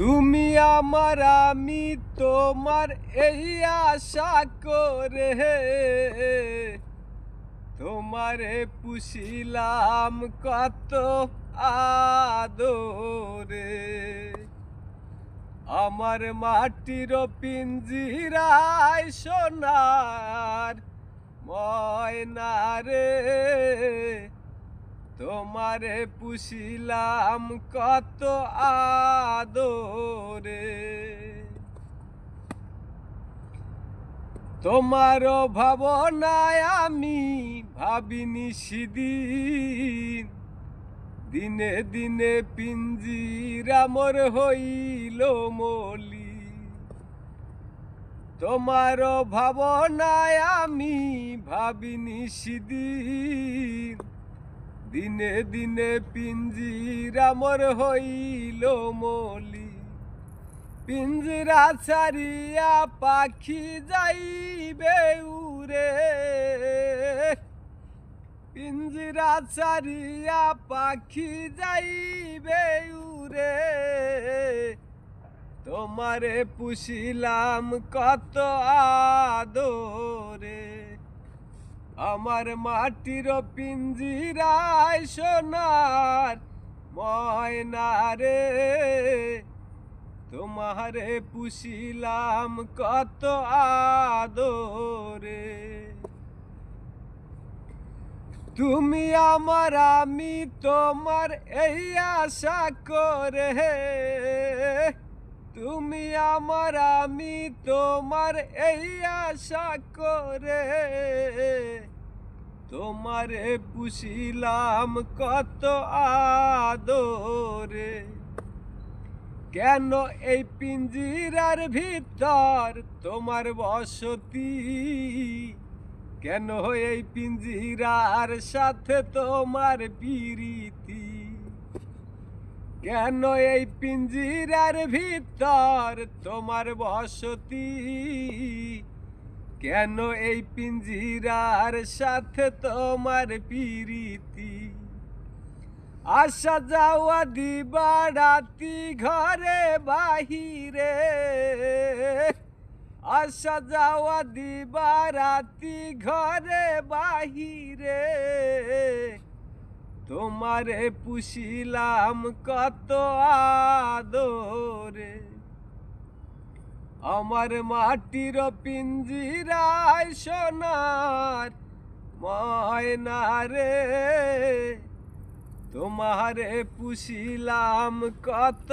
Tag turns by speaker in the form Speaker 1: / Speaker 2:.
Speaker 1: তুমি আমার আমি তোমার এই আশা করে তোমারে পুষিলাম কত আদরে। আমার মাটির পিঞ্জিরায় সোনার ময়না রে, তোমারে পুষিলাম কত আদরে। তোমার ভাবনায় আমি ভাবিনি সেদিন, দিনে দিনে পিঞ্জিরা মোর হইল মলি। তোমার ভাবনায় আমি ভাবিনি সেদিন, দিনে দিনে পিঞ্জিরা মোর হইল মলি। পিঞ্জিরা ছাড়িয়া পাখি যাইবে উড়ে, পিঞ্জিরা ছাড়িয়া পাখি যাইবে উড়ে। তোমারে পুষিলাম কত আদরে। আমার মাটির পিঞ্জিরায় সোনার ময়না রে, তোমারে পুষিলাম কত আদরে। তুমি আমার আমি তোমার এই আশা করে, তুমি আমার আমি তোমার এই আশা করে, তোমারে পুষিলাম কত আদরে। কেন এই পিঞ্জিরার ভিতর তোমার বসতি, কেন এই পিঞ্জিরার সাথে তোমার প্রীতি, কেন এই পিঞ্জিরার ভিতর তোমার বসতি, কেন এই পিঞ্জিরার সাথে তোমার প্রীতি। আসা যাওয়া দিবা রাতি ঘরে বাহিরে, আসা যাওয়া দিবা রাতি ঘরে বাহিরে। তোমারে পুষিলাম কত আদরে। আমার মাটির পিঞ্জিরায় সোনার ময়না রে, তোমারে পুষিলাম কত